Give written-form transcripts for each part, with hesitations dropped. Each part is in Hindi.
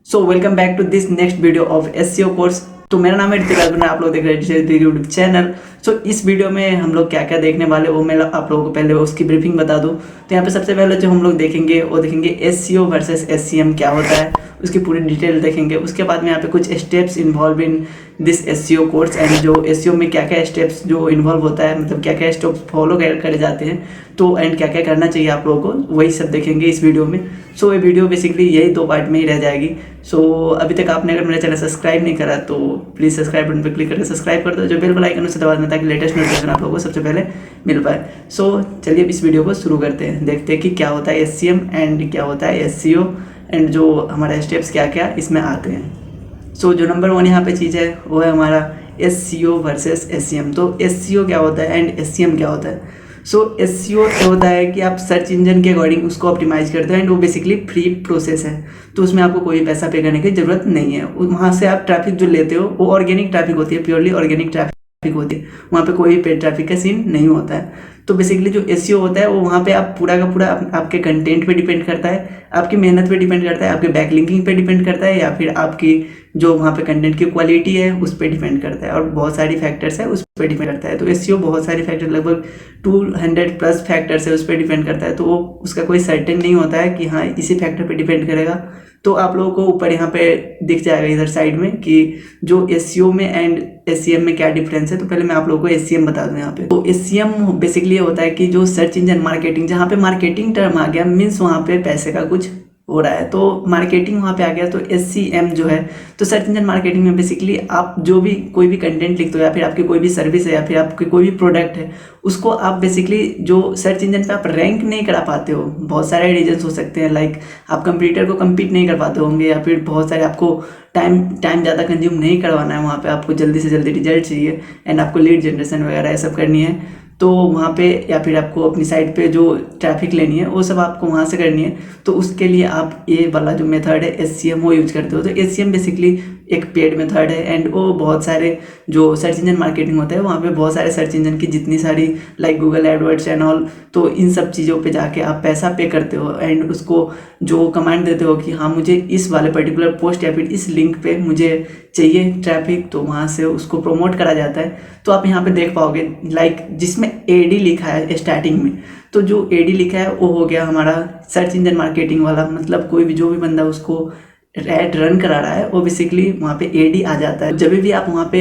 So welcome back to this next video of SEO course. तो मेरा नाम है ऋतिक, आप लोग देख रहे हैं यूट्यूब चैनल। सो इस वीडियो में हम लोग क्या क्या देखने वाले वो मैं आप लोगों को पहले उसकी ब्रीफिंग बता दूं। तो यहाँ पे सबसे पहले जो हम लोग देखेंगे वो देखेंगे एसईओ वर्सेस एसईएम क्या होता है, उसकी पूरी डिटेल देखेंगे। उसके बाद में यहाँ पे कुछ steps involve in this SEO course and जो एसईओ में क्या क्या स्टेप्स जो इन्वॉल्व होता है, मतलब क्या क्या स्टेप्स फॉलो करे जाते हैं, तो एंड क्या क्या करना चाहिए आप लोगों को, वही सब देखेंगे इस वीडियो में। सो ये वीडियो बेसिकली यही 2 पार्ट में ही रह जाएगी। सो अभी तक आपने अगर मेरा चैनल सब्सक्राइब नहीं करा तो प्लीज़ सब्सक्राइब बटन पर क्लिक करके सब्सक्राइब कर दो, जो बेल आइकन उसे दबा देना ताकि लेटेस्ट नोटिफिकेशन आप लोगों को सबसे पहले मिल पाए। सो चलिए इस वीडियो को शुरू करते हैं, देखते हैं कि क्या होता है एसईएम एंड क्या होता है एसईओ एंड जो हमारे स्टेप्स क्या क्या इसमें आते हैं। सो जो नंबर 1 यहाँ पे चीज़ है वो है हमारा एसईओ वर्सेस एसईएम। तो एसईओ क्या होता है एंड एसईएम क्या होता है। सो एसईओ होता है कि आप सर्च इंजन के अकॉर्डिंग उसको ऑप्टिमाइज करते हैं एंड वो बेसिकली फ्री प्रोसेस है, तो उसमें आपको कोई पैसा पे करने की ज़रूरत नहीं है। वहाँ से आप ट्रैफिक जो लेते हो वो ऑर्गेनिक ट्रैफिक होती है, प्योरली ऑर्गेनिक ट्रैफिक होती है, वहाँ पे कोई पेड ट्रैफिक का सीन नहीं होता है। तो बेसिकली जो एसईओ होता है वो वहाँ पे आप पूरा का पूरा आपके कंटेंट पे डिपेंड करता है, आपकी मेहनत पे डिपेंड करता है, आपके बैकलिंकिंग पे डिपेंड करता है, या फिर आपकी जो वहाँ पे कंटेंट की क्वालिटी है उस पर डिपेंड करता है, और बहुत सारी फैक्टर्स है उस पर डिपेंड करता है। तो एसईओ बहुत सारे फैक्टर, लगभग 200+ फैक्टर्स है उस पर डिपेंड करता है। तो वो उसका कोई सर्टेन नहीं होता है कि हाँ इसी फैक्टर पे डिपेंड करेगा। तो आप लोगों को ऊपर यहाँ पे दिख जाएगा इधर साइड में कि जो एसईओ में एंड एसईएम में क्या डिफरेंस है। तो पहले मैं आप लोगों को एसईएम बता दूं यहाँ पे। तो एसईएम बेसिकली ये होता है कि जो सर्च इंजन मार्केटिंग, जहाँ पे मार्केटिंग टर्म आ गया मीन्स वहाँ पे पैसे का कुछ हो रहा है, तो मार्केटिंग वहाँ पे आ गया। तो एसईएम जो है, तो सर्च इंजन मार्केटिंग में बेसिकली आप जो भी कोई भी कंटेंट लिखते हो या फिर आपकी कोई भी सर्विस है या फिर आपकी कोई भी प्रोडक्ट है, उसको आप बेसिकली जो सर्च इंजन पे आप रैंक नहीं करा पाते हो, बहुत सारे रीजंस हो सकते हैं। लाइक आप कंप्यूटर को कम्पीट नहीं कर पाते होंगे, या फिर बहुत सारे आपको टाइम ज़्यादा कंज्यूम नहीं करवाना है, वहाँ पे आपको जल्दी से जल्दी रिजल्ट चाहिए एंड आपको लीड जनरेशन वगैरह ये सब करनी है, तो वहाँ पे या फिर आपको अपनी साइट पे जो ट्रैफिक लेनी है वो सब आपको वहाँ से करनी है। तो उसके लिए आप ये वाला जो मेथड है एसईएम वो यूज करते हो। तो एसईएम बेसिकली एक पेड मेथड है एंड वो बहुत सारे जो सर्च इंजन मार्केटिंग होता है वहाँ पे बहुत सारे सर्च इंजन की जितनी सारी like Google AdWords and all, तो इन सब चीज़ों पे जाके आप पैसा पे करते हो एंड उसको जो कमांड देते हो कि हाँ मुझे इस वाले पर्टिकुलर पोस्ट या फिर इस लिंक पे मुझे चाहिए ट्रैफिक, तो वहाँ से उसको प्रमोट करा जाता है। तो आप यहाँ पे देख पाओगे लाइक जिसमें एडी लिखा है स्टार्टिंग में, तो जो एडी लिखा है वो हो गया हमारा सर्च इंजन मार्केटिंग वाला, मतलब कोई भी जो भी बंदा उसको एड रन करा रहा है वो बेसिकली वहाँ पे एडी आ जाता है। जब भी आप वहाँ पे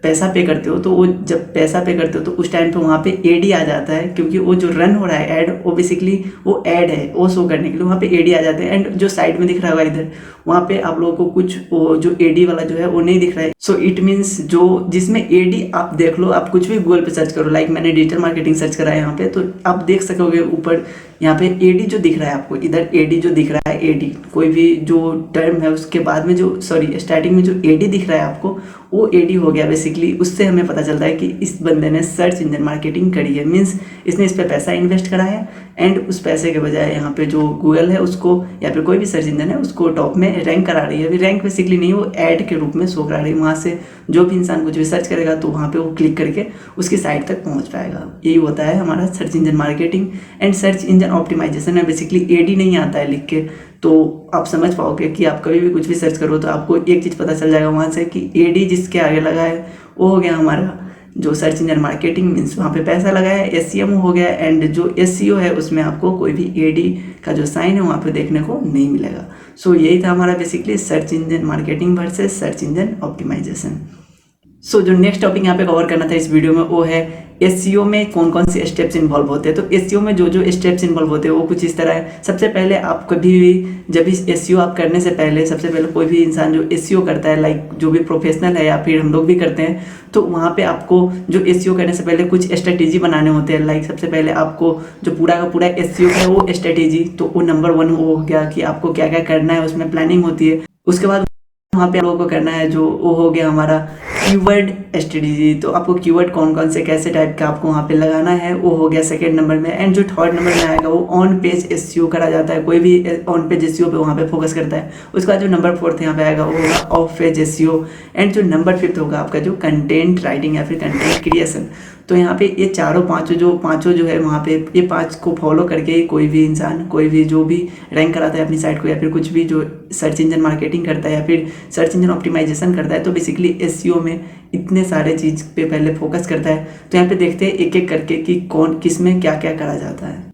पैसा पे करते हो, तो वो जब पैसा पे करते हो तो उस टाइम पे वहाँ पे एडी आ जाता है, क्योंकि वो जो रन हो रहा है ऐड वो बेसिकली वो ऐड है वो शो करने के लिए वहाँ पे एडी आ जाते हैं। एंड जो साइड में दिख रहा होगा इधर, वहाँ पे आप लोगों को कुछ वो जो एडी वाला जो है वो नहीं दिख रहा है। सो इट मीन्स जो जिसमें एडी आप देख लो, आप कुछ भी गूगल पे सर्च करो, लाइक मैंने डिजिटल मार्केटिंग सर्च करा है यहाँ पे, तो आप देख सकोगे ऊपर यहाँ पे एडी जो दिख रहा है आपको, इधर एडी जो दिख रहा है, एडी कोई भी जो टर्म है उसके बाद में जो स्टार्टिंग में जो एडी दिख रहा है आपको, वो एडी हो गया बेसिकली। उससे हमें पता चलता है कि इस बंदे ने सर्च इंजन मार्केटिंग करी है, मीन्स इसने इस पर पैसा इन्वेस्ट करा है एंड उस पैसे के बजाय यहाँ पे जो गूगल है उसको या फिर कोई भी सर्च इंजन है उसको टॉप में रैंक करा रही है। अभी रैंक बेसिकली नहीं, वो ऐड के रूप में शो करा रही है। वहाँ से जो भी इंसान कुछ भी सर्च करेगा तो वहाँ पे वो क्लिक करके उसकी साइट तक पहुँच पाएगा। यही होता है हमारा search engine marketing and search engine optimization में बेसिकली एडी नहीं आता है लिख के, तो आप समझ पाओगे कि आप कभी भी कुछ भी सर्च करो तो आपको एक चीज़ पता चल जाएगा वहाँ से कि एडी जिसके आगे लगा है वो हो गया हमारा जो सर्च इंजन मार्केटिंग, मीन्स वहाँ पे पैसा लगा है, एसईएम हो गया। एंड जो एसईओ है उसमें आपको कोई भी एडी का जो साइन है वहाँ पे देखने को नहीं मिलेगा। सो यही था हमारा basically search engine marketing versus search engine optimisation. So जो नेक्स्ट टॉपिक यहाँ पे कवर करना था इस वीडियो में वो है एसईओ में कौन कौन से स्टेप्स इन्वॉल्व होते हैं। तो एसईओ में जो जो स्टेप्स इन्वॉल्व होते हैं वो कुछ इस तरह है। सबसे पहले आप कभी भी जब इस एसईओ आप करने से पहले, सबसे पहले कोई भी इंसान जो एसईओ करता है, लाइक जो भी प्रोफेशनल है या फिर हम लोग भी करते हैं, तो वहाँ पे आपको जो एसईओ करने से पहले कुछ स्ट्रेटेजी बनाने होते हैं। लाइक सबसे पहले आपको जो पूरा का पूरा एसईओ है वो स्ट्रेटेजी, तो वो नंबर 1 हो गया कि आपको क्या क्या करना है, उसमें प्लानिंग होती है। उसके बाद वहाँ पे आप लोगों को करना है जो वो हो गया हमारा कीवर्ड स्ट्रेटेजी, तो आपको कीवर्ड कौन कौन से कैसे टाइप का आपको वहाँ पे लगाना है वो हो गया सेकंड नंबर में। एंड जो थर्ड नंबर में आएगा वो ऑन पेज एसईओ करा जाता है, कोई भी ऑन पेज एसईओ पे वहाँ पे फोकस करता है। उसके बाद जो नंबर 4 यहाँ पे आएगा वो होगा ऑफ पेज एसईओ। एंड जो नंबर 5 होगा आपका जो कंटेंट राइटिंग या फिर कंटेंट क्रिएशन। तो यहाँ पे ये चारों पाँचों जो है वहाँ पे ये 5 को फॉलो करके ही कोई भी इंसान, कोई भी जो भी रैंक कराता है अपनी साइट को, या फिर कुछ भी जो सर्च इंजन मार्केटिंग करता है या फिर सर्च इंजन ऑप्टिमाइजेशन करता है, तो बेसिकली एसईओ में इतने सारे चीज़ पे पहले फोकस करता है। तो यहाँ पे देखते हैं एक एक करके कि कौन किस में क्या क्या करा जाता है।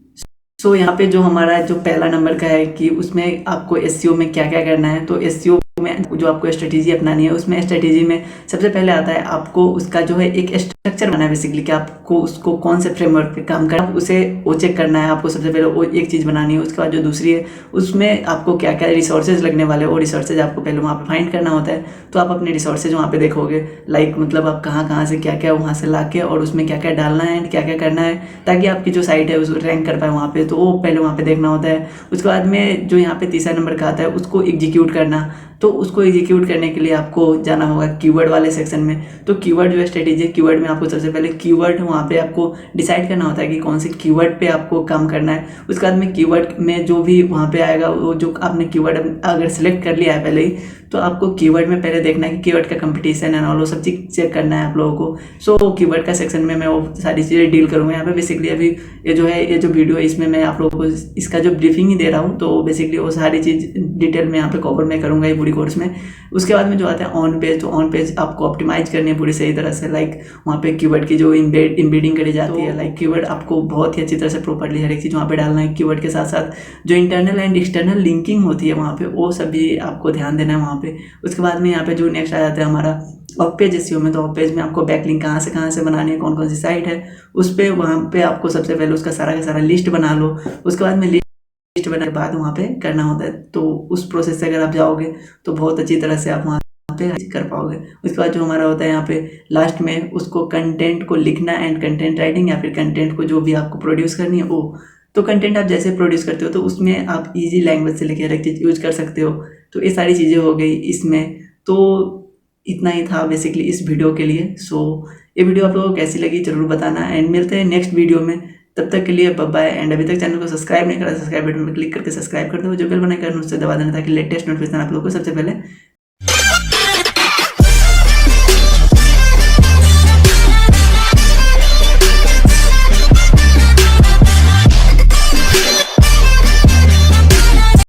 सो यहाँ पे जो हमारा जो पहला नंबर का है कि उसमें आपको एसईओ में क्या क्या करना है। तो एसईओ में जो आपको स्ट्रेटेजी अपनानी है, उसमें स्ट्रेटेजी में सबसे पहले आता है आपको उसका जो है एक स्ट्रक्चर बनाना है बेसिकली, कि आपको उसको कौन से फ्रेमवर्क पे काम करना है उसे वो चेक करना है। आपको सबसे पहले वो एक चीज़ बनानी है। उसके बाद जो दूसरी है उसमें आपको क्या क्या रिसोर्सेज लगने वाले हैं, वो रिसोर्सेज आपको पहले वहाँ पे फाइंड करना होता है। तो आप अपने रिसोर्सेज वहाँ पे देखोगे, लाइक मतलब आप कहाँ से क्या क्या वहाँ से ला के और उसमें क्या क्या डालना है, क्या क्या करना है, ताकि आपकी जो साइट है उसको रैंक कर पाए वहाँ पे। तो वो पहले वहाँ पे देखना होता है। उसके बाद में जो यहाँ पे तीसरा नंबर का आता है उसको एग्जीक्यूट करना। तो उसको एग्जीक्यूट करने के लिए आपको जाना होगा कीवर्ड वाले सेक्शन में। तो कीवर्ड जो स्ट्रेटेजी है, कीवर्ड में आपको सबसे पहले कीवर्ड वहाँ पे आपको डिसाइड करना होता है कि कौन से कीवर्ड पे आपको काम करना है। उसके बाद में कीवर्ड में जो भी वहाँ पे आएगा, वो जो आपने कीवर्ड अगर सिलेक्ट कर लिया है पहले ही, तो आपको कीवर्ड में पहले देखना है कि कीवर्ड का कंपटीशन है और वो सब चीज़ चेक करना है आप लोगों को। सो कीवर्ड का सेक्शन में मैं वो सारी चीज़ें डील करूँगा यहाँ पे। बेसिकली अभी ये जो वीडियो है इसमें मैं आप लोगों को इसका जो ब्रीफिंग ही दे रहा हूँ। तो बेसिकली वो सारी चीज़ डिटेल में यहाँ पे कवर मैं करूँगा ये पूरी कोर्स में। उसके बाद में जो आता है ऑन पेज, तो ऑन पेज आपको ऑप्टिमाइज करनी है पूरी सही तरह से। लाइक वहाँ पे कीवर्ड की जो इम्बेडिंग करी जाती है, लाइक कीवर्ड आपको बहुत ही अच्छी तरह से प्रॉपर्ली हर एक चीज़ वहाँ पे डालना है। कीवर्ड के साथ साथ जो इंटरनल एंड एक्सटर्नल लिंकिंग होती है वहाँ पे, वो सभी आपको ध्यान देना है वहाँ पे। उसके बाद में यहाँ पे जो नेक्स्ट आ जाता है हमारा ऑफ पेज एसईओ में। तो ऑफ पेज में आपको बैकलिंक कहाँ से बनानी है, कौन कौन सी साइट है उस पर, वहाँ पे आपको सबसे पहले उसका सारा का सारा लिस्ट बना लो। उसके बाद में लिस्ट बनाने के बाद वहाँ पे करना होता है। तो उस प्रोसेस से अगर आप जाओगे तो बहुत अच्छी तरह से आप वहाँ पे कर पाओगे। उसके बाद जो हमारा होता है यहाँ पे लास्ट में, उसको कंटेंट को लिखना एंड कंटेंट राइटिंग, या फिर कंटेंट को जो भी आपको प्रोड्यूस करनी है वो। तो कंटेंट आप जैसे प्रोड्यूस करते हो तो उसमें आप इजी लैंग्वेज से लेकर हर एक चीज़ यूज कर सकते हो। तो ये सारी चीज़ें हो गई इसमें। तो इतना ही था बेसिकली इस वीडियो के लिए। सो ये वीडियो आप लोगों को कैसी लगी ज़रूर बताना, एंड मिलते हैं नेक्स्ट वीडियो में। तब तक के लिए बाय बाय। एंड अभी तक चैनल को सब्सक्राइब नहीं करा, सब्सक्राइब बटन पर क्लिक करके सब्सक्राइब कर दो। जो बेल बना कर उससे दबा देना, ताकि लेटेस्ट नोटिफिकेशन आप लोगों को सबसे पहले